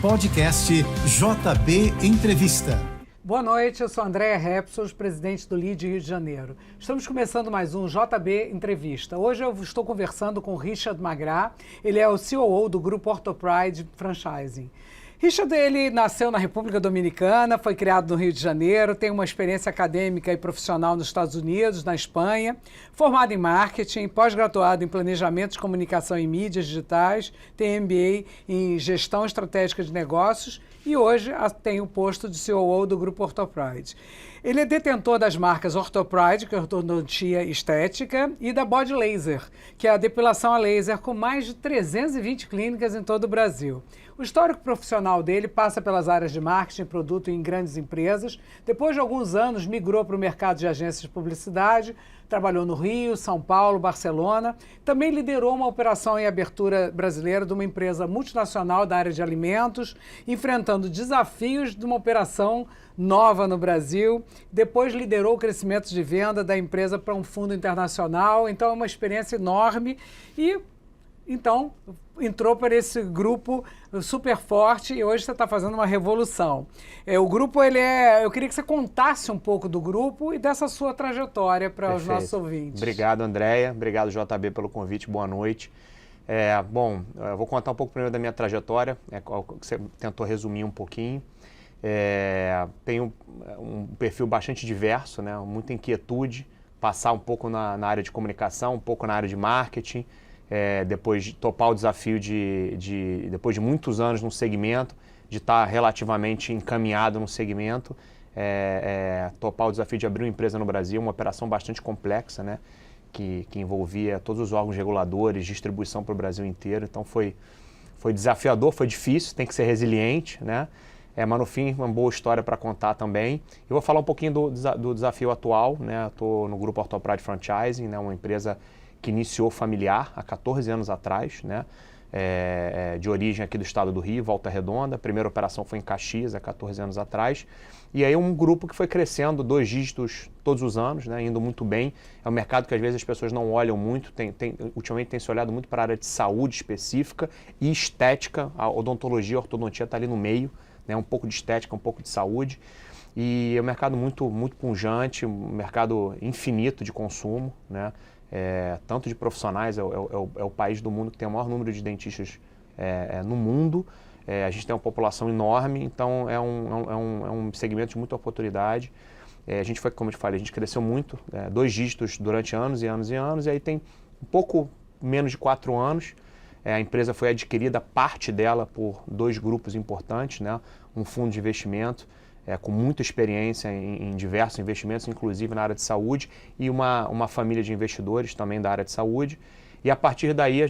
Podcast JB Entrevista. Boa noite, eu sou Andréa Repsos, presidente do LEAD Rio de Janeiro. Estamos começando mais um JB Entrevista. Hoje eu estou conversando com Richard Magra, ele é o COO do grupo Orthopride Franchising. Richard, ele nasceu na República Dominicana, foi criado no Rio de Janeiro, tem uma experiência acadêmica e profissional nos Estados Unidos, na Espanha, formado em marketing, pós-graduado em planejamento de comunicação e mídias digitais, tem MBA em gestão estratégica de negócios e hoje tem o posto de COO do grupo Orthopride. Ele é detentor das marcas Orthopride, que é ortodontia estética, e da Body Laser, que é a depilação a laser, com mais de 320 clínicas em todo o Brasil. O histórico profissional dele passa pelas áreas de marketing e produto em grandes empresas. Depois de alguns anos, migrou para o mercado de agências de publicidade, trabalhou no Rio, São Paulo, Barcelona. Também liderou uma operação em abertura brasileira de uma empresa multinacional da área de alimentos, enfrentando desafios de uma operação nova no Brasil. Depois liderou o crescimento de venda da empresa para um fundo internacional. Então é uma experiência enorme e então entrou para esse grupo super forte e hoje você está fazendo uma revolução. O grupo, eu queria que você contasse um pouco do grupo e dessa sua trajetória para os nossos ouvintes. Obrigado, Andréa. Obrigado, JB, pelo convite. Boa noite. Eu vou contar um pouco primeiro da minha trajetória, que você tentou resumir um pouquinho. Tenho um perfil bastante diverso, né? Muita inquietude, passar um pouco na área de comunicação, um pouco na área de marketing, depois de topar o desafio depois de muitos anos no segmento, de estar relativamente encaminhado no segmento, topar o desafio de abrir uma empresa no Brasil, uma operação bastante complexa, né? Que envolvia todos os órgãos reguladores, distribuição para o Brasil inteiro. Então foi desafiador, foi difícil, tem que ser resiliente, né? Mas no fim, uma boa história para contar também. Eu vou falar um pouquinho do desafio atual, né? Estou no grupo Orthopride Franchising, né? Uma empresa que iniciou familiar há 14 anos atrás, né? De origem aqui do estado do Rio, Volta Redonda. A primeira operação foi em Caxias, há 14 anos atrás. E aí um grupo que foi crescendo 2 dígitos todos os anos, né? Indo muito bem. É um mercado que às vezes as pessoas não olham muito, ultimamente tem se olhado muito para a área de saúde específica e estética. A odontologia, a ortodontia está ali no meio, né? Um pouco de estética, um pouco de saúde. E é um mercado muito, muito pujante, um mercado infinito de consumo, né? Tanto de profissionais, é o país do mundo que tem o maior número de dentistas no mundo. A gente tem uma população enorme, então é um segmento de muita oportunidade. A gente foi, como eu te falei, a gente cresceu muito, 2 dígitos durante anos e anos e anos, e aí tem um pouco menos de 4 anos, a empresa foi adquirida, parte dela, por 2 grupos importantes, né? Um fundo de investimento, com muita experiência em diversos investimentos, inclusive na área de saúde, e uma família de investidores também da área de saúde. E a partir daí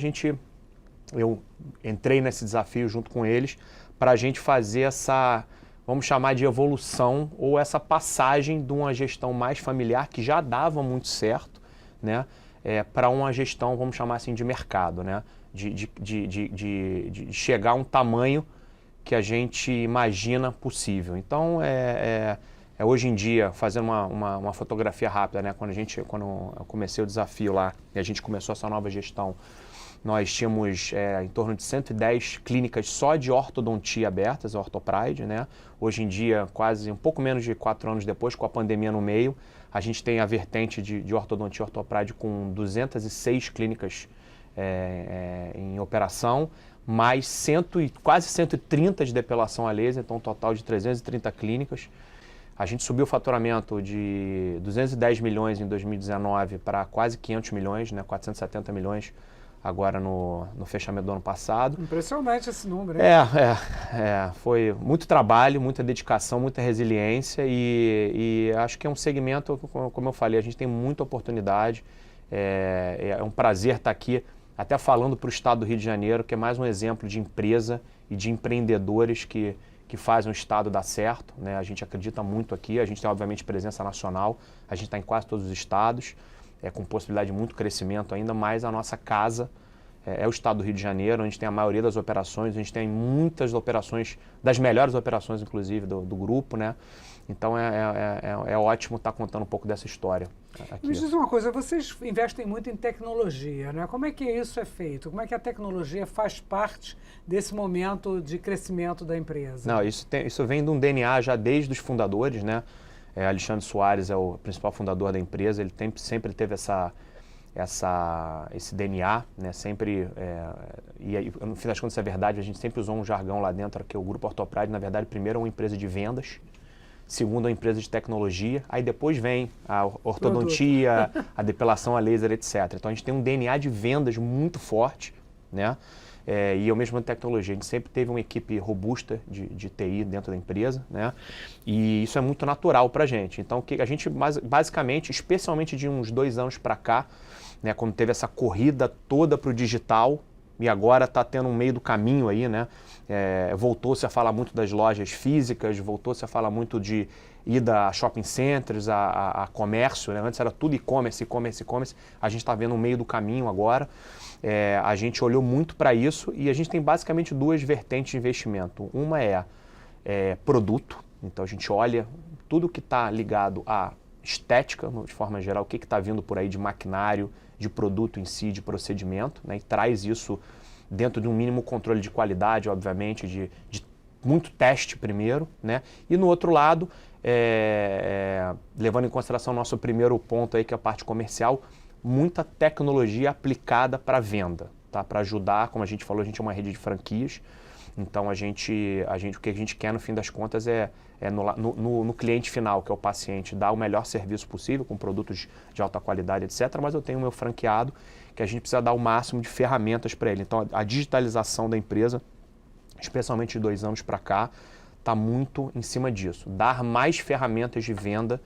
eu entrei nesse desafio junto com eles para a gente fazer essa, vamos chamar de evolução, ou essa passagem de uma gestão mais familiar, que já dava muito certo, né? Para uma gestão, vamos chamar assim, de mercado, né? De chegar a um tamanho que a gente imagina possível. Então, hoje em dia, fazendo uma fotografia rápida, né? Quando eu comecei o desafio lá e a gente começou essa nova gestão, nós tínhamos em torno de 110 clínicas só de ortodontia abertas, a Orthopride, né? Hoje em dia, quase um pouco menos de 4 anos depois, com a pandemia no meio, a gente tem a vertente de ortodontia Orthopride com 206 clínicas em operação, mais quase 130 de depilação a laser, então um total de 330 clínicas. A gente subiu o faturamento de 210 milhões em 2019 para quase 500 milhões, né, 470 milhões agora no fechamento do ano passado. Impressionante esse número, hein? Foi muito trabalho, muita dedicação, muita resiliência e acho que é um segmento, como eu falei, a gente tem muita oportunidade. É um prazer estar aqui, até falando para o estado do Rio de Janeiro, que é mais um exemplo de empresa e de empreendedores que fazem o estado dar certo, né? A gente acredita muito aqui, a gente tem obviamente presença nacional, a gente está em quase todos os estados, com possibilidade de muito crescimento ainda, mas a nossa casa é o estado do Rio de Janeiro, onde tem a maioria das operações, a gente tem muitas operações, das melhores operações, inclusive, do grupo, né? Então é ótimo estar contando um pouco dessa história aqui. Me diz uma coisa, vocês investem muito em tecnologia, né? Como é que isso é feito? Como é que a tecnologia faz parte desse momento de crescimento da empresa? Não, isso vem de um DNA já desde os fundadores, né? Alexandre Soares é o principal fundador da empresa, ele sempre teve esse DNA, né? Sempre, e aí, no fim das contas é verdade, a gente sempre usou um jargão lá dentro, que o Grupo Orthopride, na verdade, primeiro é uma empresa de vendas, segundo, a empresa de tecnologia, aí depois vem a ortodontia, a depilação a laser, etc. Então a gente tem um DNA de vendas muito forte, né? E ao mesmo tempo tecnologia. A gente sempre teve uma equipe robusta de TI dentro da empresa, né? E isso é muito natural para a gente. Então a gente basicamente, especialmente de uns 2 anos para cá, né, quando teve essa corrida toda para o digital, e agora está tendo um meio do caminho aí, né? Voltou-se a falar muito das lojas físicas, voltou-se a falar muito de ida a shopping centers, a comércio, né? Antes era tudo e-commerce. A gente está vendo um meio do caminho agora. A gente olhou muito para isso e a gente tem basicamente 2 vertentes de investimento. Uma é produto, então a gente olha tudo que está ligado à estética, de forma geral, o que está vindo por aí de maquinário, de produto em si, de procedimento, né? E traz isso dentro de um mínimo controle de qualidade, obviamente, de muito teste primeiro, né? E no outro lado, levando em consideração o nosso primeiro ponto aí, que é a parte comercial, muita tecnologia aplicada para venda, tá? Para ajudar, como a gente falou, a gente é uma rede de franquias, então o que a gente quer no fim das contas no cliente final, que é o paciente, dar o melhor serviço possível com produtos de alta qualidade, etc. Mas eu tenho o meu franqueado, que a gente precisa dar o máximo de ferramentas para ele. Então a digitalização da empresa, especialmente de 2 anos para cá, está muito em cima disso. Dar mais ferramentas de venda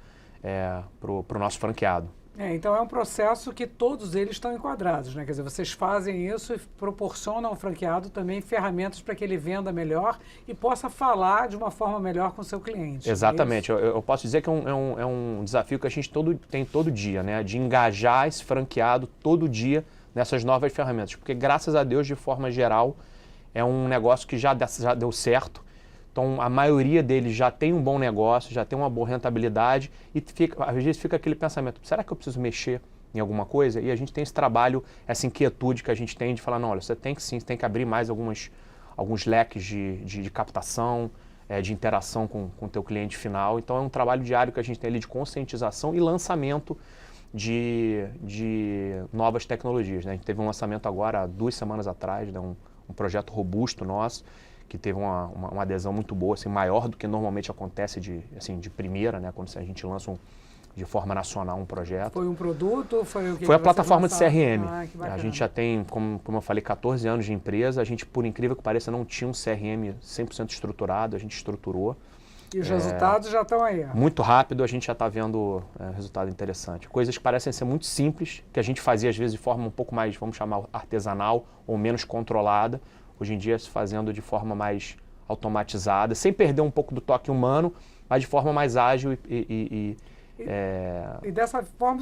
para o nosso franqueado. Então é um processo que todos eles estão enquadrados, né? Quer dizer, vocês fazem isso e proporcionam ao franqueado também ferramentas para que ele venda melhor e possa falar de uma forma melhor com o seu cliente. Exatamente. Eu posso dizer que é um desafio que a gente tem todo dia, né? De engajar esse franqueado todo dia nessas novas ferramentas. Porque, graças a Deus, de forma geral, é um negócio que já deu certo. Então, a maioria deles já tem um bom negócio, já tem uma boa rentabilidade e às vezes fica aquele pensamento, será que eu preciso mexer em alguma coisa? E a gente tem esse trabalho, essa inquietude que a gente tem de falar, não, olha, você tem que sim, você tem que abrir mais alguns leques de captação, de interação com o teu cliente final. Então, é um trabalho diário que a gente tem ali de conscientização e lançamento de novas tecnologias, né? A gente teve um lançamento agora, há 2 semanas atrás, né? Um projeto robusto nosso, que teve uma adesão muito boa, assim, maior do que normalmente acontece de primeira, né, quando a gente lança de forma nacional um projeto. Foi um produto? Foi a plataforma de CRM. A gente já tem, como eu falei, 14 anos de empresa. A gente, por incrível que pareça, não tinha um CRM 100% estruturado, a gente estruturou. E os resultados já estão aí. Muito rápido, a gente já está vendo resultado interessante. Coisas que parecem ser muito simples, que a gente fazia às vezes de forma um pouco mais, vamos chamar, artesanal ou menos controlada. Hoje em dia se fazendo de forma mais automatizada, sem perder um pouco do toque humano, mas de forma mais ágil E dessa forma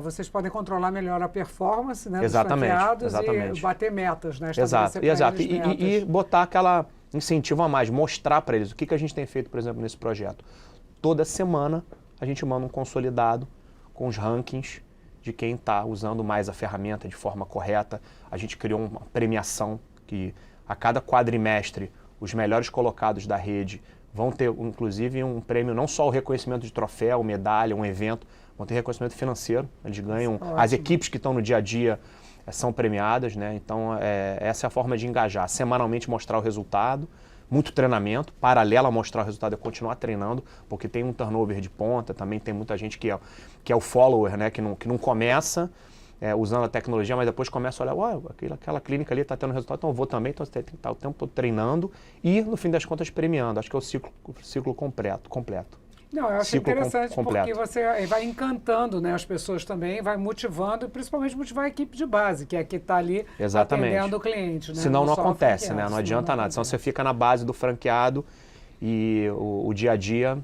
vocês podem controlar melhor a performance, né, dos franqueados e bater metas, né? Exato. E botar aquela incentivo a mais, mostrar para eles o que a gente tem feito, por exemplo, nesse projeto. Toda semana a gente manda um consolidado com os rankings de quem está usando mais a ferramenta de forma correta. A gente criou uma premiação que a cada quadrimestre os melhores colocados da rede vão ter, inclusive, um prêmio, não só o reconhecimento de troféu, medalha, um evento, vão ter reconhecimento financeiro. Eles ganham, as equipes que estão no dia a dia são premiadas, né? Então, essa é a forma de engajar. Semanalmente mostrar o resultado, muito treinamento, paralelo a mostrar o resultado é continuar treinando, porque tem um turnover de ponta, também tem muita gente que é o follower, né? Que não começa usando a tecnologia, mas depois começa a olhar, aquela clínica ali está tendo resultado, então eu vou também, então você tem que estar o tempo todo treinando e, no fim das contas, premiando. Acho que é o ciclo completo. Não, eu acho interessante porque você vai encantando, né, as pessoas também, vai motivando e principalmente motivar a equipe de base, que é que está ali atendendo o cliente. Né? Senão não acontece, né? Não adianta nada. Senão você fica na base do franqueado e o dia a dia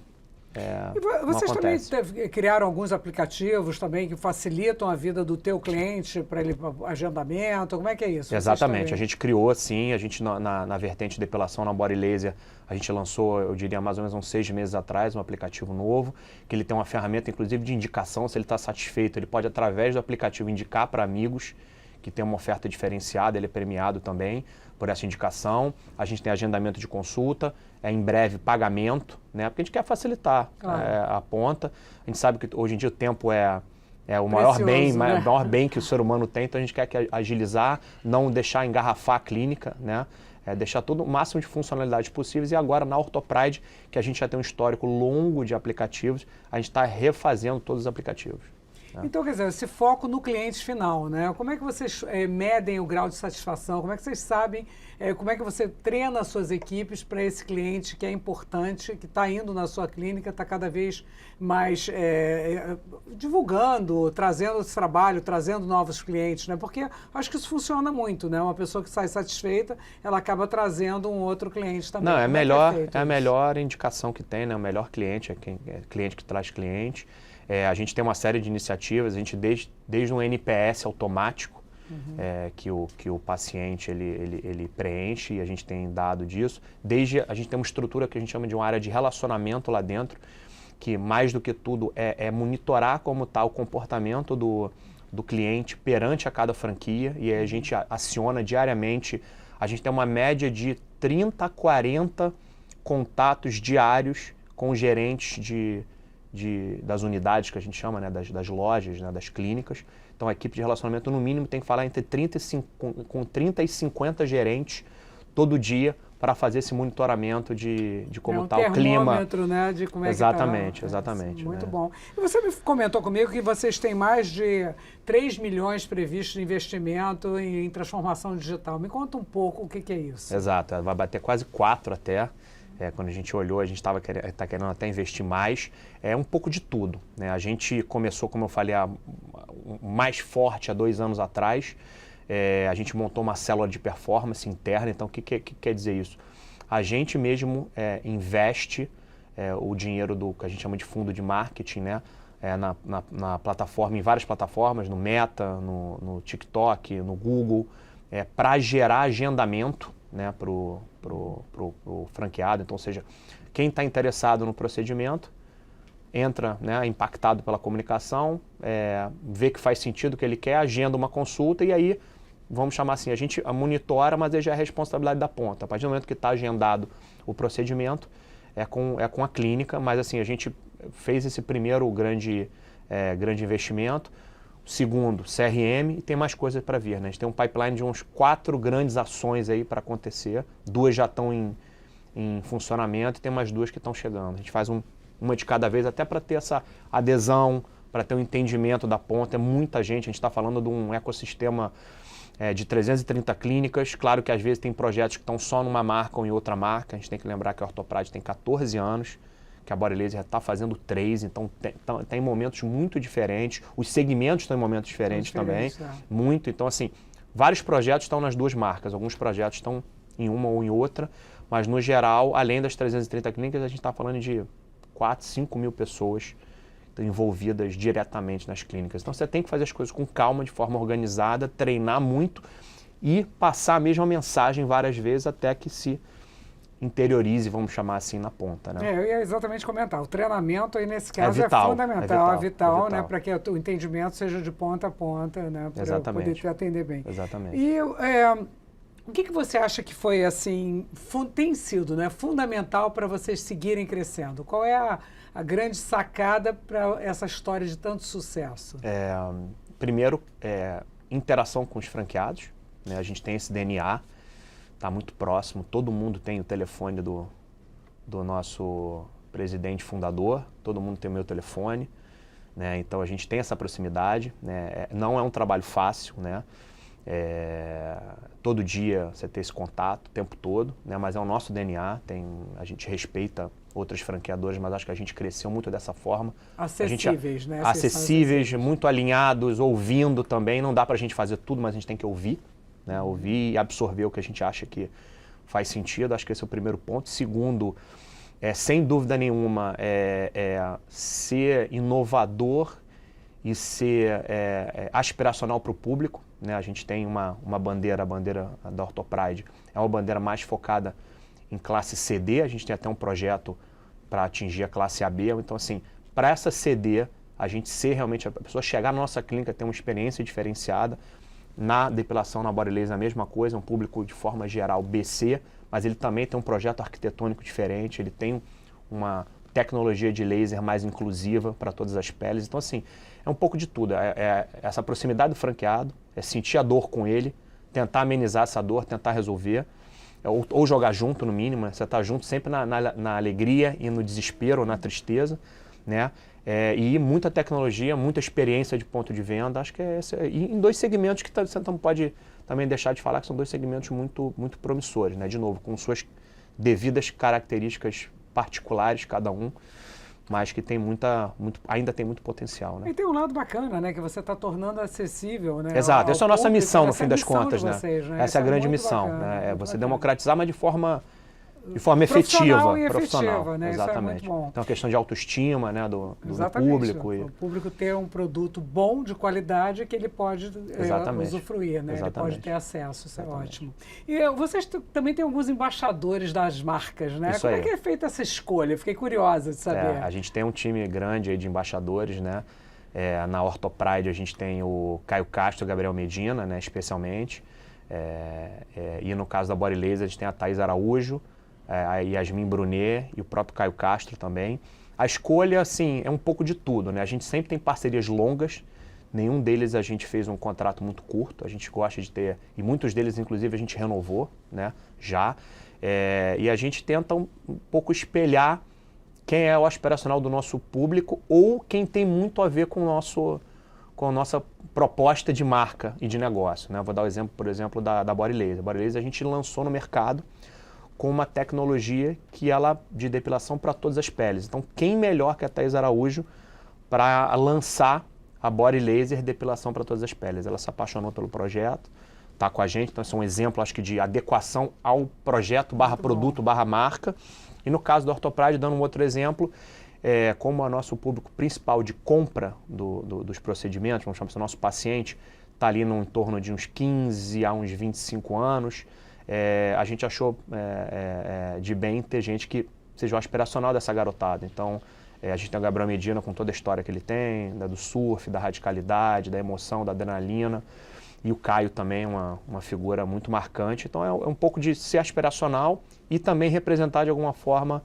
E vocês também criaram alguns aplicativos também que facilitam a vida do teu cliente para ele agendamento? Como é que é isso? Exatamente. A gente criou, sim, a gente na vertente de depilação, na Body Laser, a gente lançou, eu diria, mais ou menos uns 6 meses atrás, um aplicativo novo, que ele tem uma ferramenta, inclusive, de indicação. Se ele está satisfeito, ele pode, através do aplicativo, indicar para amigos que tem uma oferta diferenciada, ele é premiado também por essa indicação. A gente tem agendamento de consulta, em breve pagamento, né? Porque a gente quer facilitar a ponta. A gente sabe que hoje em dia o tempo é o maior bem, né? O maior bem que o ser humano tem, então a gente quer agilizar, não deixar engarrafar a clínica, né? Deixar todo o máximo de funcionalidades possíveis. E agora na Orthopride, que a gente já tem um histórico longo de aplicativos, a gente está refazendo todos os aplicativos. Então, quer dizer, esse foco no cliente final, né? Como é que vocês medem o grau de satisfação? Como é que vocês sabem, como é que você treina as suas equipes para esse cliente que é importante, que está indo na sua clínica, está cada vez mais divulgando, trazendo esse trabalho, trazendo novos clientes, né? Porque acho que isso funciona muito, né? Uma pessoa que sai satisfeita, ela acaba trazendo um outro cliente também. Não, é a melhor indicação que tem, né? O melhor cliente é cliente que traz cliente. A gente tem uma série de iniciativas, a gente desde um NPS automático, que o paciente ele preenche, e a gente tem dado disso. A gente tem uma estrutura que a gente chama de uma área de relacionamento lá dentro, que mais do que tudo é monitorar como está o comportamento do cliente perante a cada franquia, e aí a gente aciona diariamente. A gente tem uma média de 30 a 40 contatos diários com os gerentes das unidades, que a gente chama, né, das lojas, né, das clínicas. Então a equipe de relacionamento, no mínimo, tem que falar com 30 e 50 gerentes todo dia para fazer esse monitoramento de como está o clima. Né, de como é exatamente, que tá. exatamente. Muito bom. E você me comentou comigo que vocês têm mais de 3 milhões previstos de investimento em transformação digital. Me conta um pouco o que é isso. Exato, vai bater quase 4 até. Quando a gente olhou, a gente está querendo até investir mais. É um pouco de tudo, né? A gente começou, como eu falei, mais forte há 2 anos atrás. A gente montou uma célula de performance interna. Então, o que quer dizer isso? A gente mesmo investe o dinheiro do que a gente chama de fundo de marketing, né? Na plataforma, em várias plataformas, no Meta, no TikTok, no Google, para gerar agendamento, né, pro franqueado. Então, ou seja, quem está interessado no procedimento entra, né, impactado pela comunicação, vê que faz sentido o que ele quer, agenda uma consulta, e aí, vamos chamar assim, a gente monitora, mas aí já é a responsabilidade da ponta. A partir do momento que está agendado o procedimento, é com a clínica, mas assim, a gente fez esse primeiro grande investimento. Segundo, CRM, e tem mais coisas para vir, né? A gente tem um pipeline de uns 4 grandes ações aí para acontecer. 2 já estão em funcionamento e tem mais 2 que estão chegando. A gente faz uma de cada vez, até para ter essa adesão, para ter um entendimento da ponta. É muita gente, a gente está falando de um ecossistema de 330 clínicas. Claro que às vezes tem projetos que estão só numa marca ou em outra marca. A gente tem que lembrar que a Orthopride tem 14 anos. Que a Body Laser já está fazendo 3, então tem momentos muito diferentes, os segmentos estão em momentos diferentes também, muito. Então, assim, vários projetos estão nas 2 marcas, alguns projetos estão em uma ou em outra, mas no geral, além das 330 clínicas, a gente está falando de 4, 5 mil pessoas envolvidas diretamente nas clínicas. Então, você tem que fazer as coisas com calma, de forma organizada, treinar muito e passar a mesma mensagem várias vezes até que se interiorize, vamos chamar assim, na ponta, né? Eu ia exatamente comentar. O treinamento aí, nesse caso, é fundamental, é vital, né? Para que o entendimento seja de ponta a ponta, né? Para poder te atender bem. Exatamente. E o que você acha que foi, assim, tem sido, né, fundamental para vocês seguirem crescendo? Qual é a grande sacada para essa história de tanto sucesso? Primeiro, interação com os franqueados, né? A gente tem esse DNA, está muito próximo, todo mundo tem o telefone do nosso presidente fundador, todo mundo tem o meu telefone, né? Então a gente tem essa proximidade, né? Não é um trabalho fácil, né? Todo dia você ter esse contato o tempo todo, né? Mas é o nosso DNA, a gente respeita outras franqueadoras, mas acho que a gente cresceu muito dessa forma. Acessíveis, né? Acessíveis, muito alinhados, ouvindo também, não dá para a gente fazer tudo, mas a gente tem que ouvir. Né, ouvir e absorver o que a gente acha que faz sentido. Acho que esse é o primeiro ponto. Segundo, sem dúvida nenhuma, ser inovador e ser aspiracional para o público, né? A gente tem uma bandeira, a bandeira da OrthoPride, é uma bandeira mais focada em classe CD, a gente tem até um projeto para atingir a classe AB, então assim, para essa CD, a gente ser realmente, a pessoa chegar na nossa clínica, ter uma experiência diferenciada, na depilação, na body laser, a mesma coisa, um público de forma geral BC, mas ele também tem um projeto arquitetônico diferente, ele tem uma tecnologia de laser mais inclusiva para todas as peles, então assim, é um pouco de tudo, essa proximidade do franqueado, é sentir a dor com ele, tentar amenizar essa dor, tentar resolver, ou jogar junto no mínimo, né? Você está junto sempre na alegria e no desespero, ou na tristeza, né? E muita tecnologia, muita experiência de ponto de venda, acho que é esse, e em 2 segmentos que você não pode também deixar de falar, que são 2 segmentos muito, muito promissores, né? De novo, com suas devidas características particulares cada um, mas que tem ainda tem muito potencial, né? E tem um lado bacana, né? Que você está tornando acessível, né? Exato, essa é a nossa público, missão no fim das contas, né? Vocês, né? Essa é a grande missão, bacana, né? É você bacana. democratizar, mas de forma efetiva, efetiva, né? Exatamente. Isso é muito bom. Então a questão de autoestima, né, do Exatamente. público. O público ter um produto bom, de qualidade, que ele pode usufruir, né? Ele pode ter acesso, isso é ótimo. E vocês também têm alguns embaixadores das marcas, né? Isso Como aí. é que é feita essa escolha? Fiquei curiosa de saber. A gente tem um time grande aí de embaixadores, né? Na OrthoPride a gente tem o Caio Castro e o Gabriel Medina, né, especialmente. E no caso da Body Laser a gente tem a Thaís Araújo, a Yasmin Brunet e o próprio Caio Castro também. A escolha, assim, é um pouco de tudo, né? A gente sempre tem parcerias longas, nenhum deles a gente fez um contrato muito curto, a gente gosta de ter, e muitos deles, inclusive, a gente renovou, né, já. E a gente tenta um pouco espelhar quem é o aspiracional do nosso público ou quem tem muito a ver com a nossa proposta de marca e de negócio, né? Vou dar o exemplo, por exemplo, da Body Laser. A Body Laser a gente lançou no mercado com uma tecnologia de depilação para todas as peles. Então, quem melhor que a Thaís Araújo para lançar a Body Laser depilação para todas as peles? Ela se apaixonou pelo projeto, está com a gente, então esse é um exemplo, acho que de adequação ao projeto /produto /marca. E no caso da OrthoPride, dando um outro exemplo, como o nosso público principal de compra dos procedimentos, vamos chamar assim, o nosso paciente está ali em torno de uns 15 a uns 25 anos, a gente achou de bem ter gente que seja o aspiracional dessa garotada. Então, a gente tem o Gabriel Medina com toda a história que ele tem, do surf, da radicalidade, da emoção, da adrenalina. E o Caio também, uma figura muito marcante. Então, é um pouco de ser aspiracional e também representar de alguma forma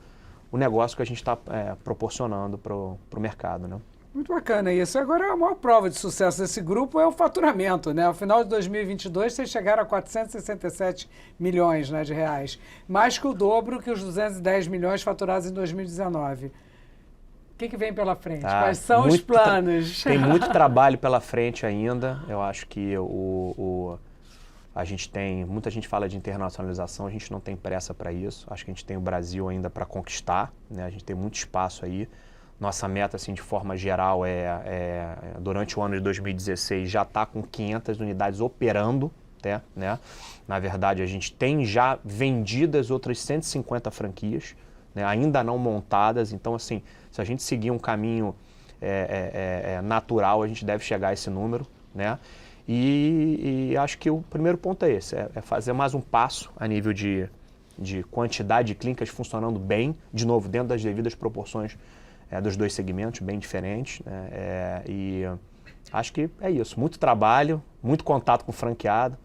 o negócio que a gente está proporcionando para o mercado, né? Muito bacana isso. Agora, a maior prova de sucesso desse grupo é o faturamento, né? Ao final de 2022, vocês chegaram a 467 milhões, né, de reais. Mais que o dobro que os 210 milhões faturados em 2019. O que vem pela frente? Quais são os planos? Tem muito trabalho pela frente ainda. Eu acho que muita gente fala de internacionalização, a gente não tem pressa para isso. Acho que a gente tem o Brasil ainda para conquistar, né? A gente tem muito espaço aí. Nossa meta, assim, de forma geral, durante o ano de 2016 já está com 500 unidades operando, né? Na verdade, a gente tem já vendidas outras 150 franquias, né? Ainda não montadas. Então, assim, se a gente seguir um caminho natural, a gente deve chegar a esse número, né? E acho que o primeiro ponto é esse, é fazer mais um passo a nível de quantidade de clínicas funcionando bem, de novo, dentro das devidas proporções dos 2 segmentos, bem diferentes, né? E acho que é isso, muito trabalho, muito contato com o franqueado.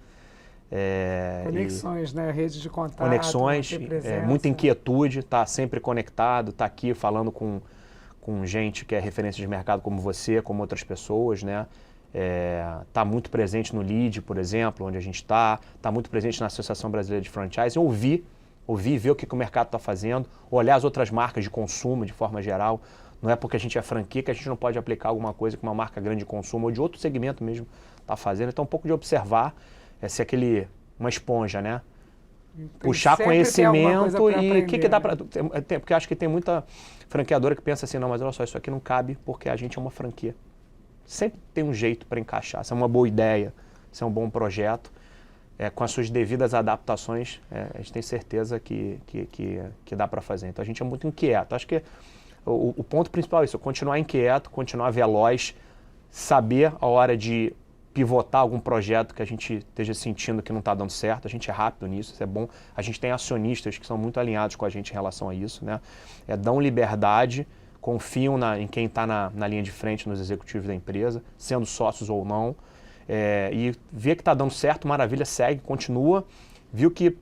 Conexões, né? Rede de contato. Conexões, muita inquietude, tá sempre conectado, tá aqui falando com gente que é referência de mercado como você, como outras pessoas, né? Tá muito presente no LEAD, por exemplo, onde a gente tá muito presente na Associação Brasileira de Franchise, ouvir, ver o que o mercado está fazendo, olhar as outras marcas de consumo de forma geral. Não é porque a gente é franquia que a gente não pode aplicar alguma coisa que uma marca grande de consumo ou de outro segmento mesmo está fazendo. Então, um pouco de observar, ser uma esponja, né? Puxar conhecimento e o que dá para... Porque acho que tem muita franqueadora que pensa assim, não, mas olha só, isso aqui não cabe porque a gente é uma franquia. Sempre tem um jeito para encaixar, se é uma boa ideia, se é um bom projeto. com as suas devidas adaptações, a gente tem certeza que dá para fazer. Então a gente é muito inquieto. Acho que o ponto principal é isso, continuar inquieto, continuar veloz, saber a hora de pivotar algum projeto que a gente esteja sentindo que não está dando certo. A gente é rápido nisso, isso é bom. A gente tem acionistas que são muito alinhados com a gente em relação a isso, né? Dão liberdade, confiam em quem está na linha de frente, nos executivos da empresa, sendo sócios ou não. E vê que está dando certo, maravilha, segue, continua. Viu que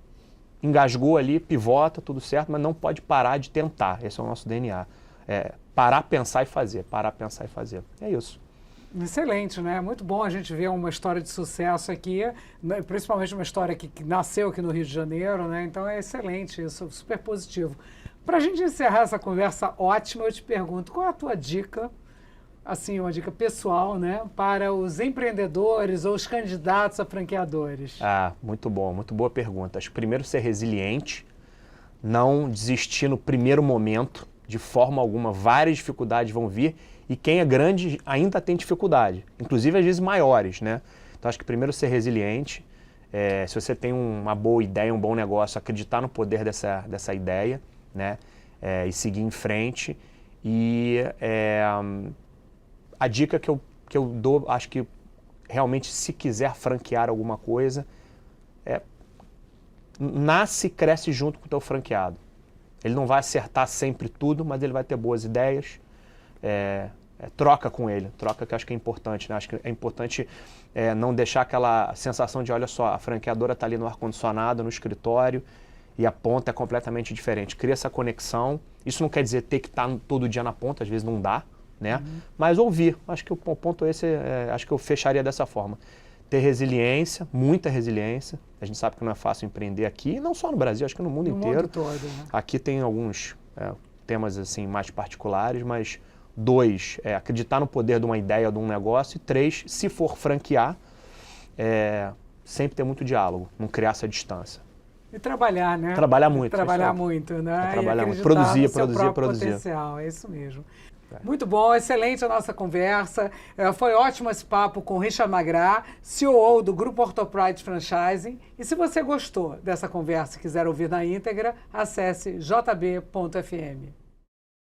engasgou ali, pivota, tudo certo, mas não pode parar de tentar. Esse é o nosso DNA. Parar, pensar e fazer. Parar, pensar e fazer. É isso. Excelente, né? Muito bom a gente ver uma história de sucesso aqui, né? Principalmente uma história que nasceu aqui no Rio de Janeiro, né? Então é excelente isso, super positivo. Para a gente encerrar essa conversa ótima, eu te pergunto, qual é a tua dica, assim, uma dica pessoal, né, para os empreendedores ou os candidatos a franqueadores? Muito bom, muito boa pergunta. Acho que primeiro ser resiliente, não desistir no primeiro momento, de forma alguma. Várias dificuldades vão vir e quem é grande ainda tem dificuldade, inclusive às vezes maiores, né? Então acho que primeiro ser resiliente, se você tem uma boa ideia, um bom negócio, acreditar no poder dessa ideia, né? E seguir em frente. E a dica que eu dou, acho que realmente se quiser franquear alguma coisa, nasce e cresce junto com o teu franqueado. Ele não vai acertar sempre tudo, mas ele vai ter boas ideias. Troca com ele, troca, que eu acho que é importante, né? Acho que é importante não deixar aquela sensação de, olha só, a franqueadora está ali no ar-condicionado, no escritório, e a ponta é completamente diferente. Cria essa conexão. Isso não quer dizer ter que estar todo dia na ponta, às vezes não dá, né? Mas ouvir. Acho que o ponto esse, acho que eu fecharia dessa forma. Ter resiliência, muita resiliência. A gente sabe que não é fácil empreender aqui, não só no Brasil, acho que no mundo inteiro. Mundo todo, né? Aqui tem alguns temas assim mais particulares, mas 2, acreditar no poder de uma ideia, de um negócio. E 3, se for franquear, sempre ter muito diálogo, não criar essa distância. E trabalhar, né? Trabalhar muito. Trabalhar muito, né? Trabalhar muito. Produzir. Produzir. Potencial, é isso mesmo. Muito bom, excelente a nossa conversa. Foi ótimo esse papo com Richard Magrá, CEO do Grupo Orthopride Franchising. E se você gostou dessa conversa e quiser ouvir na íntegra, acesse jb.fm.